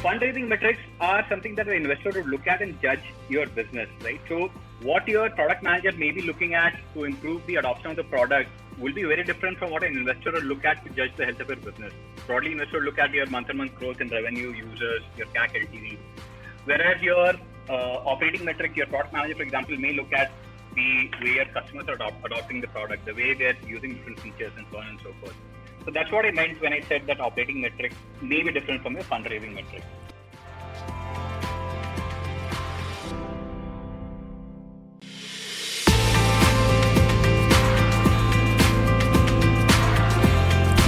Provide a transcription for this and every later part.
fundraising metrics are something that an investor would look at and judge your business, right? So what your product manager may be looking at to improve the adoption of the product will be very different from what an investor would look at to judge the health of your business. Broadly, investor would look at your month-on-month growth in revenue, users, your CAC LTV. Whereas your operating metric, your product manager, for example, may look at the way your customers are adopting the product, the way they're using different features, and so on and so forth. So that's what I meant when I said that operating metric may be different from your fundraising metric.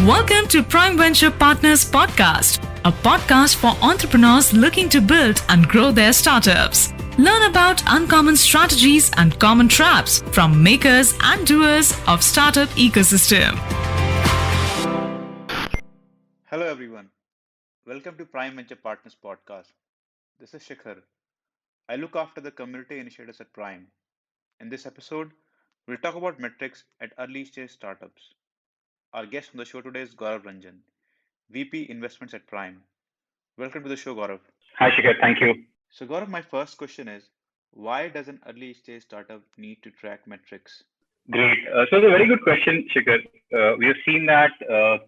Welcome to Prime Venture Partners Podcast, a podcast for entrepreneurs looking to build and grow their startups. Learn about uncommon strategies and common traps from makers and doers of startup ecosystem. Hello everyone. Welcome to Prime Venture Partners Podcast. This is Shikhar. I look after the community initiatives at Prime. In this episode, we'll talk about metrics at early stage startups. Our guest on the show today is Gaurav Ranjan, VP Investments at Prime. Welcome to the show, Gaurav. Hi, Shikhar. Thank you. So, Gaurav, my first question is, why does an early stage startup need to track metrics? Great. So it's a very good question, Shikhar. We have seen that a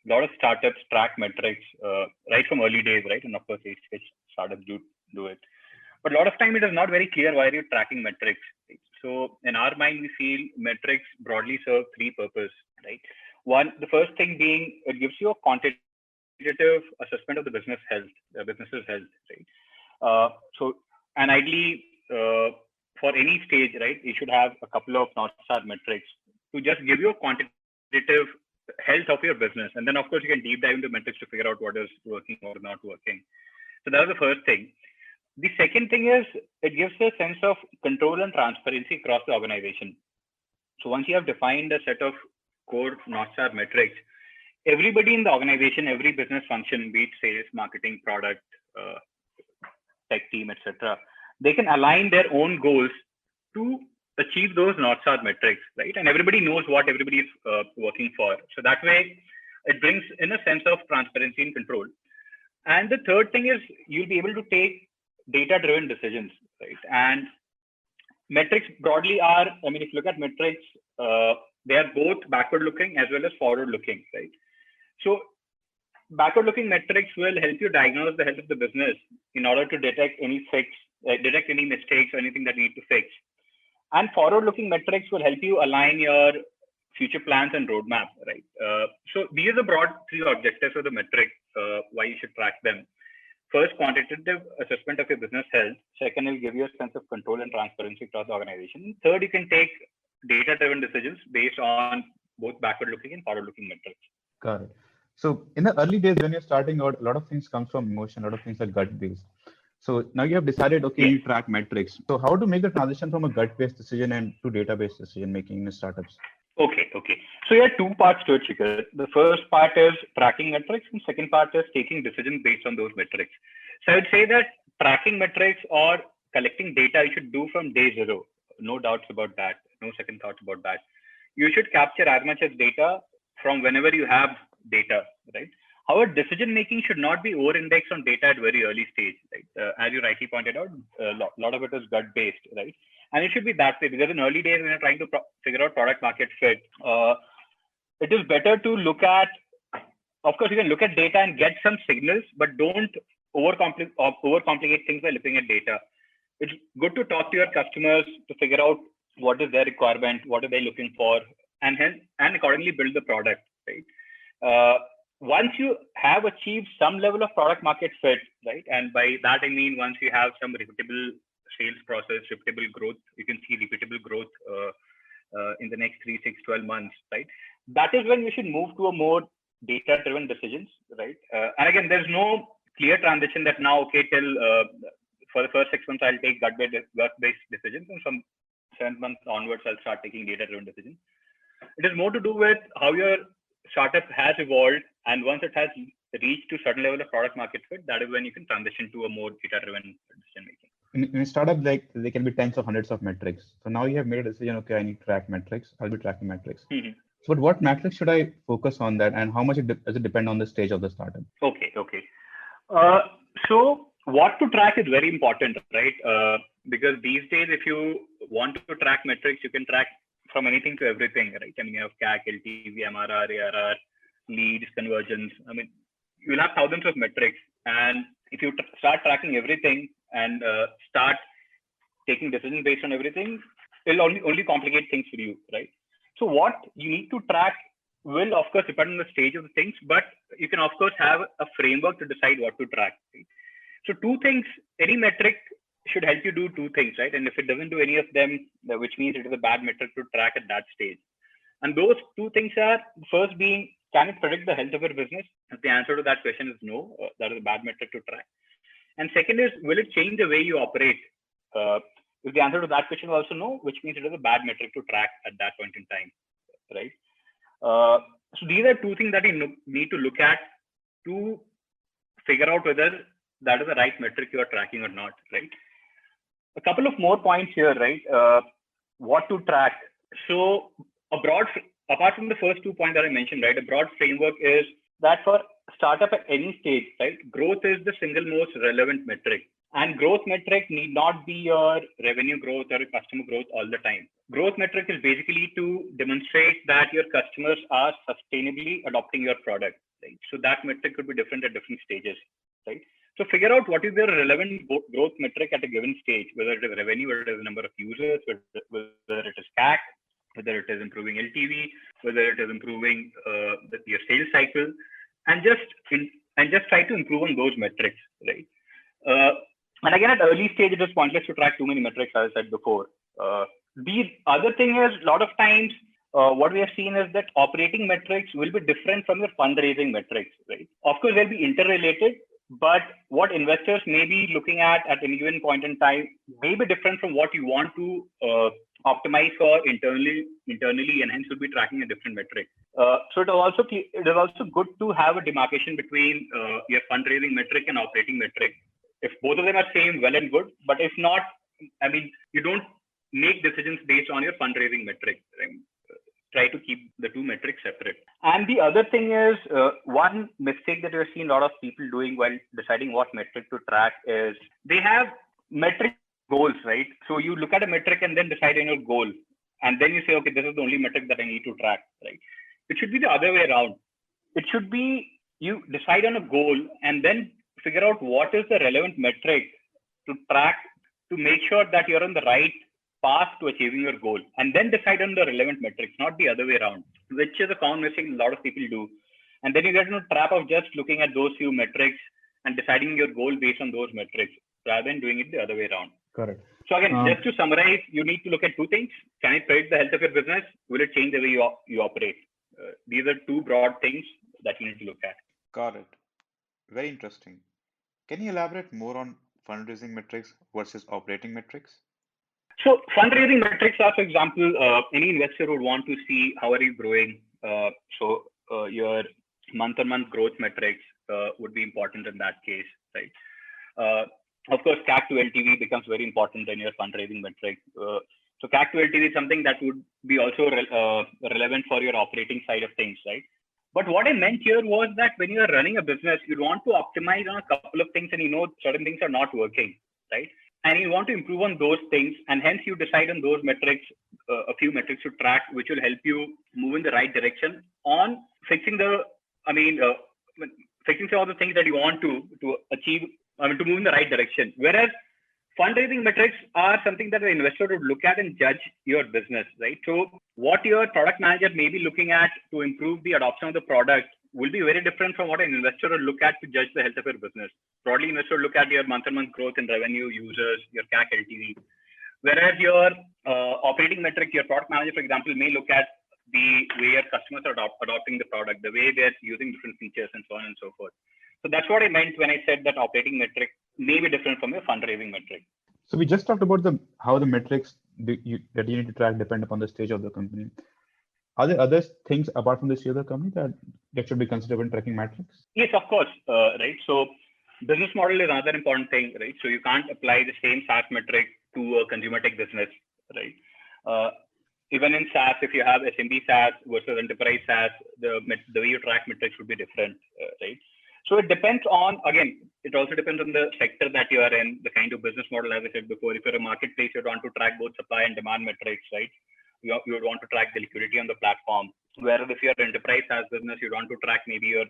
lot of startups track metrics right from early days, right? And of course, stage startups do it. But a lot of time it is not very clear why you're tracking metrics. Right? So in our mind, we feel metrics broadly serve three purposes, right? One, the first thing being it gives you a quantitative assessment of the business's health, right? And ideally, for any stage, right, you should have a couple of North Star metrics to just give you a quantitative health of your business. And then, of course, you can deep dive into metrics to figure out what is working or not working. So that was the first thing. The second thing is it gives a sense of control and transparency across the organization. So once you have defined a set of core North Star metrics, everybody in the organization, every business function, be it sales, marketing, product, tech team, etc., they can align their own goals to achieve those North Star metrics, right? And everybody knows what everybody is working for. So that way, it brings in a sense of transparency and control. And the third thing is you'll be able to take data-driven decisions, right? And metrics broadly are, I mean, if you look at metrics, they are both backward-looking as well as forward-looking, right? So backward-looking metrics will help you diagnose the health of the business in order to detect any mistakes or anything that you need to fix. And forward-looking metrics will help you align your future plans and roadmap, right? So these are the broad three objectives of the metric, why you should track them. First, quantitative assessment of your business health. Second, it will give you a sense of control and transparency across the organization. Third, you can take data-driven decisions based on both backward-looking and forward-looking metrics. Got it. So in the early days when you're starting out, a lot of things comes from emotion, a lot of things are gut-based. So now you have decided, okay, you track metrics. So how to make the transition from a gut-based decision and to data-based decision-making in startups? Okay. So there are two parts to it, Shikhar. The first part is tracking metrics, and second part is taking decisions based on those metrics. So I would say that tracking metrics or collecting data you should do from day zero. No doubts about that. No second thoughts about that. You should capture as much as data from whenever you have data, right? However, decision making should not be over-indexed on data at very early stage, right? As you rightly pointed out, a lot of it is gut-based, right? And it should be that way because in early days when you're trying to figure out product market fit, it is better to look at. Of course, you can look at data and get some signals, but don't overcomplicate things by looking at data. It's good to talk to your customers to figure out what is their requirement, what are they looking for, and accordingly build the product, right? Once you have achieved some level of product market fit, right? And by that, I mean, once you have some repeatable sales process, repeatable growth, you can see repeatable growth in the next 3, 6, 12 months, right? That is when you should move to a more data-driven decisions, right? And again, there's no clear transition that now, okay, till for the first 6 months, I'll take gut-based decisions, and from 7 months onwards, I'll start taking data-driven decisions. It is more to do with how your startup has evolved, and once it has reached to a certain level of product market fit, that is when you can transition to a more data-driven decision making. In a startup, like there can be tens of hundreds of metrics. So now you have made a decision, okay, I need to track metrics. I'll be tracking metrics. Mm-hmm. So what metrics should I focus on that, and how much does it depend on the stage of the startup? Okay. So what to track is very important, right? Because these days, if you want to track metrics, you can track from anything to everything, right? I mean, you have CAC, LTV, MRR, ARR, leads, conversions. I mean, you'll have thousands of metrics. And if you start tracking everything and start taking decisions based on everything, it'll only complicate things for you, right? So what you need to track will, of course, depend on the stage of the things, but you can, of course, have a framework to decide what to track. Right? So two things, any metric should help you do two things, right? And if it doesn't do any of them, which means it is a bad metric to track at that stage. And those two things are, first being, can it predict the health of your business? If the answer to that question is no, that is a bad metric to track. And second is, will it change the way you operate? If the answer to that question is also no, which means it is a bad metric to track at that point in time, right? So these are two things that you need to look at to figure out whether that is the right metric you are tracking or not, right? A couple of more points here, right? What to track. So apart from the first 2 points that I mentioned, right? A broad framework is that for startup at any stage, right? Growth is the single most relevant metric. And growth metric need not be your revenue growth or customer growth all the time. Growth metric is basically to demonstrate that your customers are sustainably adopting your product, right? So that metric could be different at different stages, right? So figure out what is the relevant growth metric at a given stage, whether it is revenue, whether it is number of users, whether it is CAC, whether it is improving LTV, whether it is improving your sales cycle, and just try to improve on those metrics, right? And again, at early stage, it is pointless to track too many metrics, as I said before. The other thing is, a lot of times, what we have seen is that operating metrics will be different from your fundraising metrics, right? Of course, they'll be interrelated, but what investors may be looking at any given point in time may be different from what you want to optimize for internally, and hence will be tracking a different metric. So it is also good to have a demarcation between your fundraising metric and operating metric. If both of them are same, well and good. But if not, I mean, you don't make decisions based on your fundraising metric. Right? Try to keep the two metrics separate. And the other thing is, one mistake that we've seen a lot of people doing while deciding what metric to track is they have metric goals, right? So you look at a metric and then decide on your goal. And then you say, okay, this is the only metric that I need to track, right? It should be the other way around. It should be you decide on a goal and then figure out what is the relevant metric to track to make sure that you're on the right path to achieving your goal, and then decide on the relevant metrics, not the other way around, which is a common mistake a lot of people do. And then you get into a trap of just looking at those few metrics and deciding your goal based on those metrics rather than doing it the other way around. Correct. So again, just to summarize, you need to look at two things. Can it predict the health of your business? Will it change the way you operate? These are two broad things that you need to look at. Got it. Very interesting. Can you elaborate more on fundraising metrics versus operating metrics? So fundraising metrics are, for example, any investor would want to see how are you growing. So your month-on-month growth metrics would be important in that case, right? Of course, CAC to LTV becomes very important in your fundraising metric. So CAC to LTV is something that would be also relevant for your operating side of things, right? But what I meant here was that when you are running a business, you want to optimize on a couple of things and you know certain things are not working, right? And you want to improve on those things, and hence you decide on those metrics, a few metrics to track, which will help you move in the right direction on fixing fixing some of the things that you want to achieve, to move in the right direction. Whereas fundraising metrics are something that the investor would look at and judge your business, right? So what your product manager may be looking at to improve the adoption of the product will be very different from what an investor will look at to judge the health of your business. Broadly, investor will look at your month-on-month growth in revenue, users, your CAC, LTV. Whereas your operating metric, your product manager, for example, may look at the way your customers are adopting the product, the way they're using different features, and so on and so forth. So that's what I meant when I said that operating metric may be different from your fundraising metric. So we just talked about how the metrics that you need to track depend upon the stage of the company. Are there other things apart from the stage of the company that should be considered when tracking metrics? Yes, of course, right? So business model is another important thing, right? So you can't apply the same SaaS metric to a consumer tech business, right? Even in SaaS, if you have SMB SaaS versus enterprise SaaS, the way you track metrics would be different, right? So it depends on, again, it also depends on the sector that you are in, the kind of business model, as I said before. If you're a marketplace, you want to track both supply and demand metrics, right? You would want to track the liquidity on the platform. Whereas if you're an enterprise SaaS business, you want to track maybe your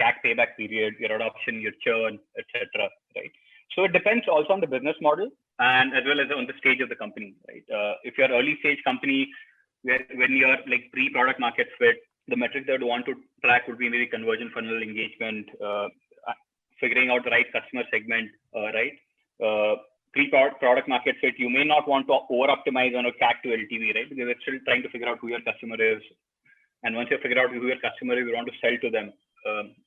CAC payback period, your adoption, your churn, etc. Right? So it depends also on the business model and as well as on the stage of the company, right? If you're early stage company, when you're like pre-product market fit, the metrics that you want to track would be maybe conversion funnel engagement, figuring out the right customer segment, right? Pre-product market fit, you may not want to over-optimize on a CAC to LTV, right? Because you're still trying to figure out who your customer is. And once you figure out who your customer is, you want to sell to them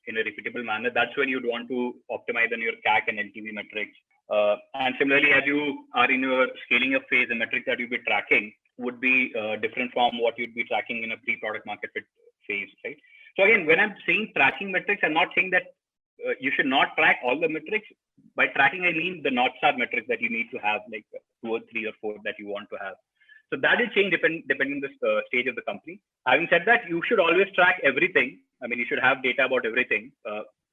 in a repeatable manner. That's when you'd want to optimize on your CAC and LTV metrics. And similarly, as you are in your scaling up phase, the metrics that you'll be tracking would be different from what you'd be tracking in a pre-product market fit phase, right? So again, when I'm saying tracking metrics, I'm not saying that you should not track all the metrics. By tracking, I mean the North Star metrics that you need to have, like 2 or 3 or 4 that you want to have. So that will change depending on the stage of the company. Having said that, you should always track everything. I mean, you should have data about everything.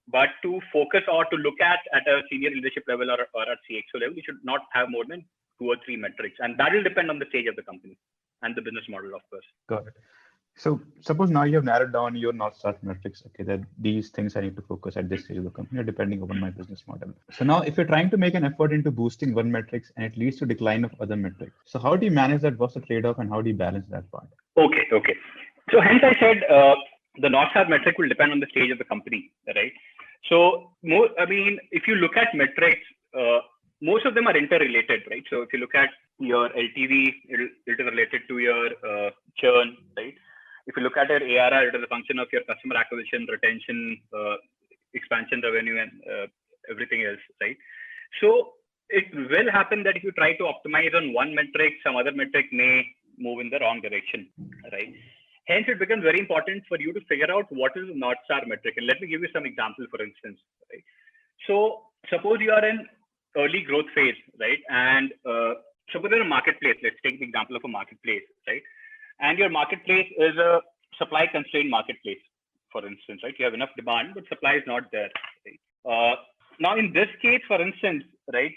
But to focus or to look at a senior leadership level or at CXO level, you should not have more than 2 or 3 metrics. And that will depend on the stage of the company and the business model, of course. Got it. So suppose now you have narrowed down your North Star metrics, okay, that these things I need to focus at this stage of the company, depending upon my business model. So now if you're trying to make an effort into boosting one metrics and it leads to decline of other metrics, so how do you manage that? What's the trade-off and how do you balance that part? Okay. So hence I said the North Star metric will depend on the stage of the company, right? So if you look at metrics, most of them are interrelated, right? So if you look at your LTV, it is related to your churn, right? If you look at your ARR, it is a function of your customer acquisition, retention, expansion revenue, and everything else, right? So it will happen that if you try to optimize on one metric, some other metric may move in the wrong direction, right? Hence, it becomes very important for you to figure out what is the North Star metric. And let me give you some examples, for instance, right? So suppose you are in early growth phase, right? And suppose you're a marketplace. Let's take the example of a marketplace, right? And your marketplace is a supply constrained marketplace, for instance, right? You have enough demand, but supply is not there, right? Now, in this case, for instance, right,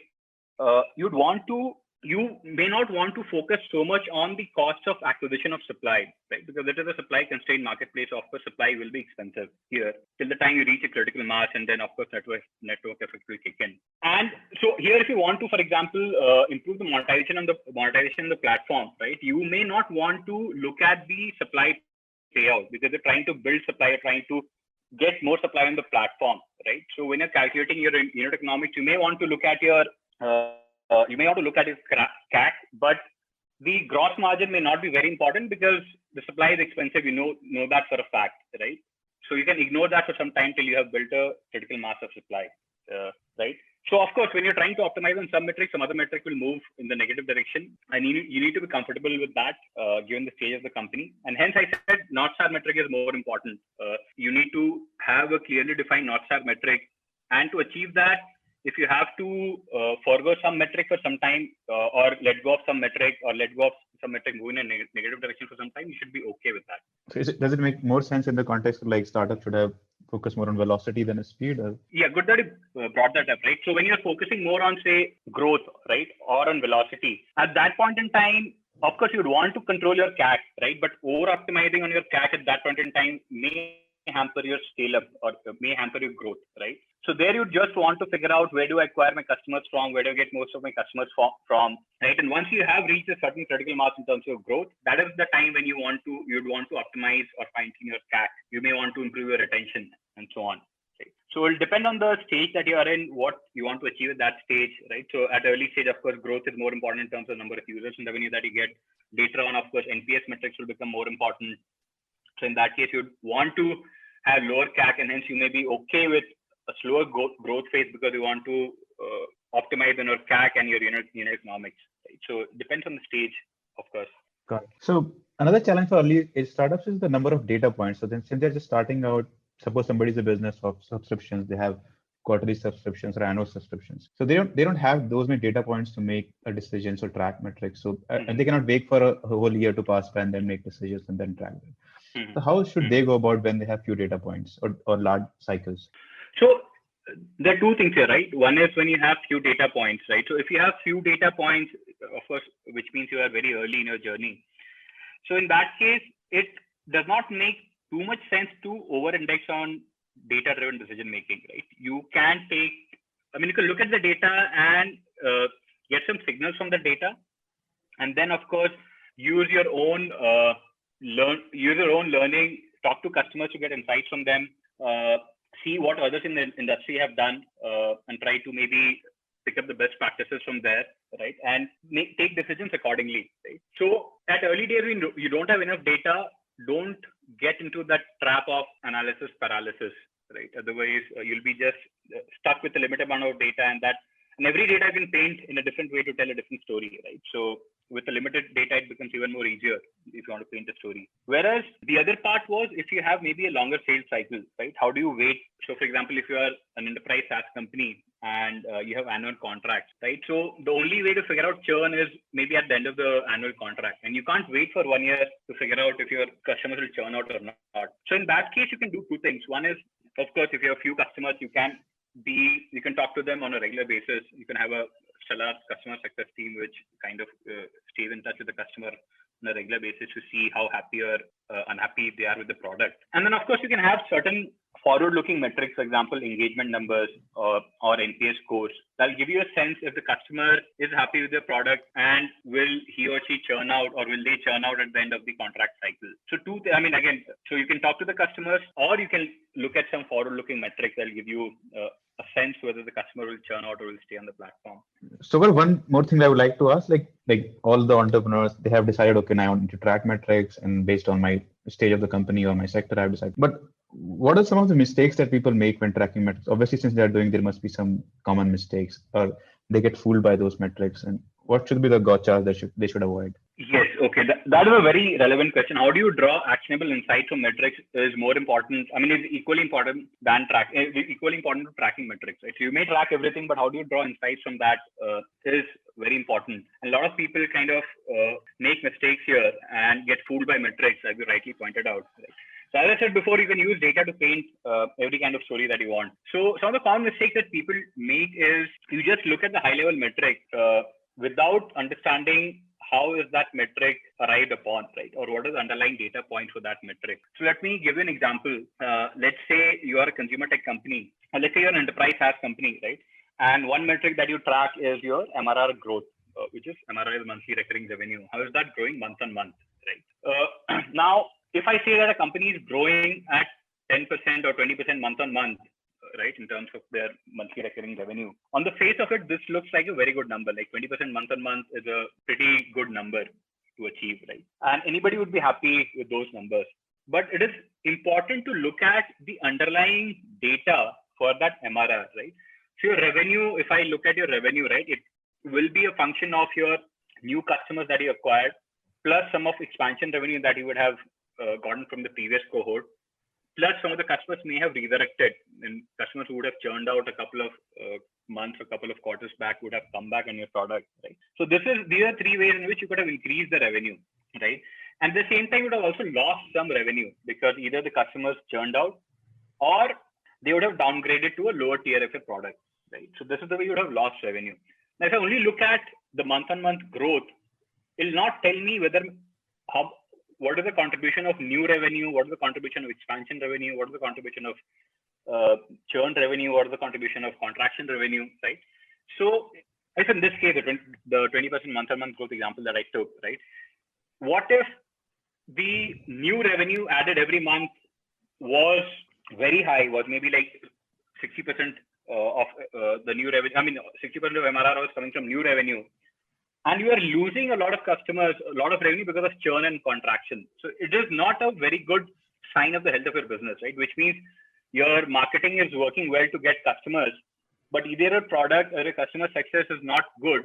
you may not want to focus so much on the cost of acquisition of supply, right? Because it is a supply constrained marketplace. Of course, supply will be expensive here till the time you reach a critical mass, and then of course network effect will kick in. And so here, if you want to, for example, improve the monetization on the platform, right? You may not want to look at the supply payout because you're trying to build supply, you're trying to get more supply on the platform, right? So when you're calculating your unit economics, you may want to look at your CAC, but the gross margin may not be very important because the supply is expensive. You know that for a fact, right? So you can ignore that for some time till you have built a critical mass of supply, right? So of course, when you're trying to optimize on some metrics, some other metric will move in the negative direction, and you need to be comfortable with that given the stage of the company. And hence, I said North Star metric is more important. You need to have a clearly defined North Star metric, and to achieve that, if you have to forego some metric for some time or let go of some metric moving in a negative direction for some time, you should be okay with that. So does it make more sense in the context of like startups should have focus more on velocity than a speed? Or? Yeah, good that you brought that up, right? So when you're focusing more on, say, growth, right, or on velocity, at that point in time, of course, you'd want to control your CAC, right? But over-optimizing on your CAC at that point in time may hamper your scale-up or may hamper your growth, right? So there you just want to figure out where do I acquire my customers from, where do I get most of my customers from, right? And once you have reached a certain critical mass in terms of growth, that is the time when you'd want to optimize or fine-tune your CAC. You may want to improve your retention and so on. Right? So it will depend on the stage that you are in, what you want to achieve at that stage, right? So at early stage, of course, growth is more important in terms of number of users and revenue that you get. Later on, of course, NPS metrics will become more important. So in that case, you'd want to have lower CAC, and hence you may be okay with a slower growth phase because you want to optimize on your CAC and your unit economics. Right? So it depends on the stage, of course. Got it. So another challenge for early age startups is the number of data points. So then since they're just starting out, suppose somebody's a business of subscriptions, they have quarterly subscriptions or annual subscriptions. So they don't have those many data points to make a decision, so track metrics. So and they cannot wait for a whole year to pass by and then make decisions and then track them. So how should they go about when they have few data points or large cycles? So there are two things here, right? One is when you have few data points, right? So if you have few data points, of course, which means you are very early in your journey. So in that case, it does not make too much sense to over-index on data-driven decision making, right? You can take, I mean, you can look at the data and get some signals from the data, and then of course use your own learning, talk to customers to get insights from them, see what others in the industry have done, and try to maybe pick up the best practices from there, right? And take decisions accordingly, right? So at early days, when you don't have enough data, don't get into that trap of analysis paralysis, right? Otherwise, you'll be just stuck with a limited amount of data, and every data can paint in a different way to tell a different story, right? So with the limited data, it becomes even more easier if you want to paint a story. Whereas the other part was if you have maybe a longer sales cycle, right? How do you wait? So for example, if you are an enterprise SaaS company and you have annual contracts, right? So the only way to figure out churn is maybe at the end of the annual contract, and you can't wait for 1 year to figure out if your customers will churn out or not. So in that case, you can do two things. One is, of course, if you have few customers, you can talk to them on a regular basis. You can have a stellar customer success team which kind of stays in touch with the customer on a regular basis to see how happy or unhappy they are with the product. And then of course you can have certain forward-looking metrics, for example, engagement numbers or NPS scores. That'll give you a sense if the customer is happy with the product and will he or she churn out, or will they churn out at the end of the contract cycle. So so you can talk to the customers, or you can look at some forward-looking metrics that'll give you a sense whether the customer will churn out or will stay on the platform. So one more thing I would like to ask, like all the entrepreneurs, they have decided, okay, now I want to track metrics, and based on my stage of the company or my sector, I've decided. But what are some of the mistakes that people make when tracking metrics? Obviously, since they're doing, there must be some common mistakes, or they get fooled by those metrics. And what should be the gotchas that they should avoid? Yes, okay. That is a very relevant question. How do you draw actionable insights from metrics is more important. I mean, it's equally important than to tracking metrics, right? So you may track everything, but how do you draw insights from that is very important. And a lot of people kind of make mistakes here and get fooled by metrics, as you rightly pointed out, right? So as I said before, you can use data to paint every kind of story that you want. So some of the common mistakes that people make is you just look at the high-level metric without understanding how is that metric arrived upon, right? Or what is the underlying data point for that metric? So let me give you an example. Let's say you are a consumer tech company, or let's say you're an enterprise SaaS company, right? And one metric that you track is your MRR growth, which is MRR is monthly recurring revenue. How is that growing month on month, right? Now, if I say that a company is growing at 10% or 20% month on month, right, in terms of their monthly recurring revenue, on the face of it, this looks like a very good number. Like 20% month on month is a pretty good number to achieve, right? And anybody would be happy with those numbers. But it is important to look at the underlying data for that MRR, right? So your revenue, if I look at your revenue, right, it will be a function of your new customers that you acquired, plus some of expansion revenue that you would have gotten from the previous cohort, plus some of the customers may have redirected, and customers who would have churned out a couple of months, a couple of quarters back would have come back on your product, right? So these are three ways in which you could have increased the revenue, right? And at the same time, you would have also lost some revenue because either the customers churned out or they would have downgraded to a lower tier of your product, right? So this is the way you would have lost revenue. Now, if I only look at the month-on-month growth, it will not tell me what is the contribution of new revenue, what is the contribution of expansion revenue, what is the contribution of churn revenue, what is the contribution of contraction revenue, right? So, if in this case, the 20% month-on-month growth example that I took, right? What if the new revenue added every month was very high, was maybe like 60% of the new revenue, 60% of MRR was coming from new revenue, and you are losing a lot of customers, a lot of revenue because of churn and contraction. So it is not a very good sign of the health of your business, right? Which means your marketing is working well to get customers, but either your product or your customer success is not good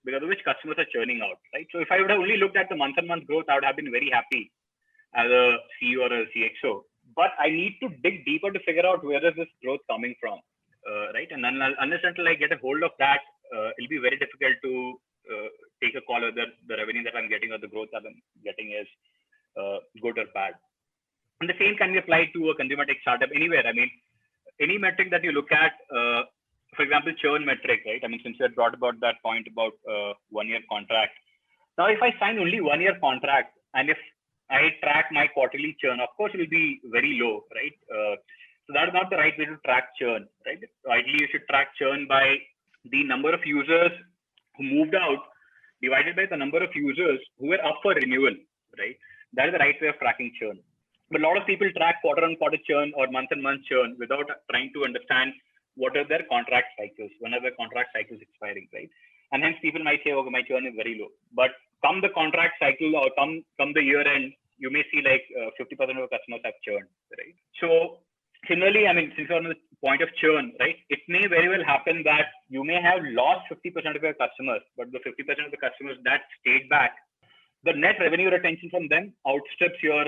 because of which customers are churning out, right? So if I would have only looked at the month-on-month growth, I would have been very happy as a CEO or a CXO. But I need to dig deeper to figure out where is this growth coming from, right? And unless until I get a hold of that, it'll be very difficult to take a call whether the revenue that I'm getting or the growth that I'm getting is good or bad. And the same can be applied to a consumer tech startup anywhere. I mean, any metric that you look at, for example, churn metric, right? I mean, since you had brought about that point about 1 year contract. Now, if I sign only 1 year contract, and if I track my quarterly churn, of course, it will be very low, right? So that is not the right way to track churn, right? Ideally, you should track churn by the number of users who moved out divided by the number of users who were up for renewal, right? That is the right way of tracking churn. But a lot of people track quarter-on-quarter churn or month-on-month churn without trying to understand what are their contract cycles, when are their contract cycles expiring, right? And hence people might say, okay, my churn is very low. But come the contract cycle or come the year end, you may see like 50% of your customers have churned, right? So similarly, I mean, since we're on the point of churn, right, it may very well happen that you may have lost 50% of your customers, but the 50% of the customers that stayed back, the net revenue retention from them outstrips your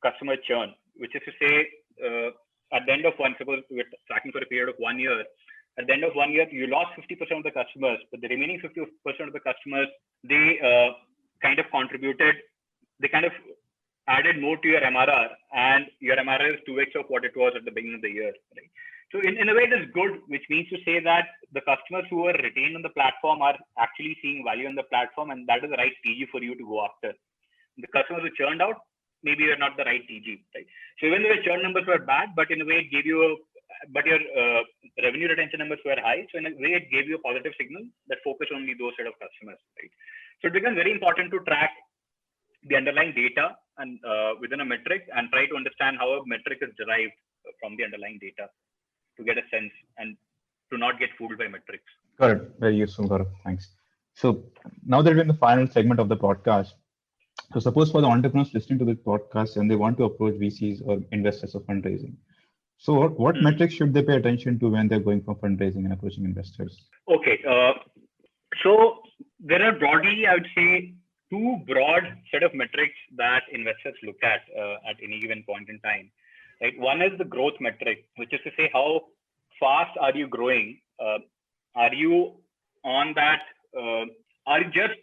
customer churn, which is to say, at the end of one, suppose we're tracking for a period of 1 year, at the end of 1 year, you lost 50% of the customers, but the remaining 50% of the customers, they kind of contributed, they kind of added more to your MRR, and your MRR is 2x of what it was at the beginning of the year, right? So in a way, it is good, which means to say that the customers who are retained on the platform are actually seeing value on the platform, and that is the right TG for you to go after. The customers who churned out, maybe you're not the right TG, right? So even though the churn numbers were bad, but in a way it gave you but your revenue retention numbers were high. So in a way, it gave you a positive signal that focus only those set of customers, right? So it becomes very important to track the underlying data and within a metric and try to understand how a metric is derived from the underlying data to get a sense and to not get fooled by metrics. Got it. Very useful, Gaurav. Thanks. So now that we're in the final segment of the podcast, so suppose for the entrepreneurs listening to this podcast and they want to approach VCs or investors for fundraising. So what metrics should they pay attention to when they're going for fundraising and approaching investors? Okay. So there are broadly, I would say, two broad set of metrics that investors look at any given point in time. Right? One is the growth metric, which is to say how fast are you growing? Are you on that? Are you just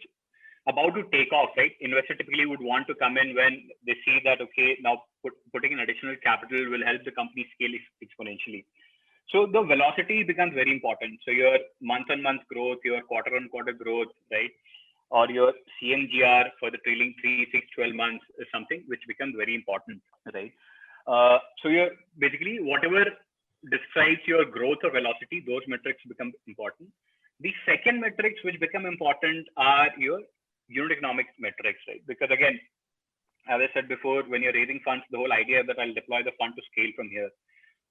about to take off, right? Investor typically would want to come in when they see that, okay, now putting in additional capital will help the company scale exponentially. So the velocity becomes very important. So your month-on-month growth, your quarter-on-quarter growth, right? Or your CMGR for the trailing 3, 6, 12 months is something which becomes very important, right? So you're basically whatever describes your growth or velocity, those metrics become important. The second metrics which become important are your unit economics metrics, right? Because again, as I said before, when you're raising funds, the whole idea that I'll deploy the fund to scale from here.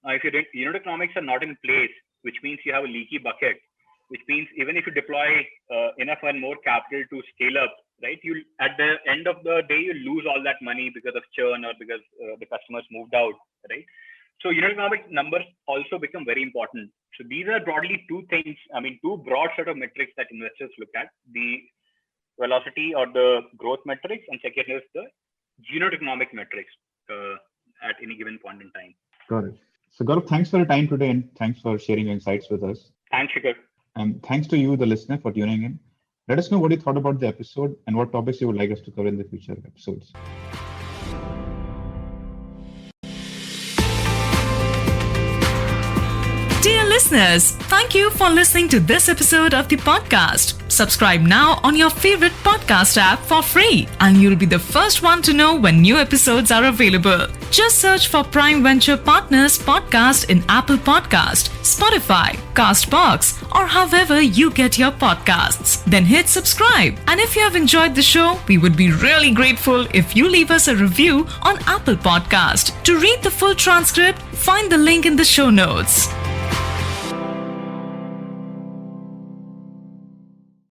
Now, if your unit economics are not in place, which means you have a leaky bucket, which means even if you deploy enough and more capital to scale up, right? You at the end of the day, you lose all that money because of churn or because the customers moved out, right? So unit economic numbers also become very important. So these are broadly two things, two broad set of metrics that investors look at, the velocity or the growth metrics, and second is the unit economic metrics at any given point in time. Got it. So Gaurav, thanks for your time today and thanks for sharing your insights with us. Thanks, Shikhar. And thanks to you, the listener, for tuning in. Let us know what you thought about the episode and what topics you would like us to cover in the future episodes. Dear listeners, thank you for listening to this episode of the podcast. Subscribe now on your favorite podcast app for free, and you'll be the first one to know when new episodes are available. Just search for Prime Venture Partners Podcast in Apple Podcast, Spotify, Castbox, or however you get your podcasts. Then hit subscribe. And if you have enjoyed the show, we would be really grateful if you leave us a review on Apple Podcast. To read the full transcript, find the link in the show notes.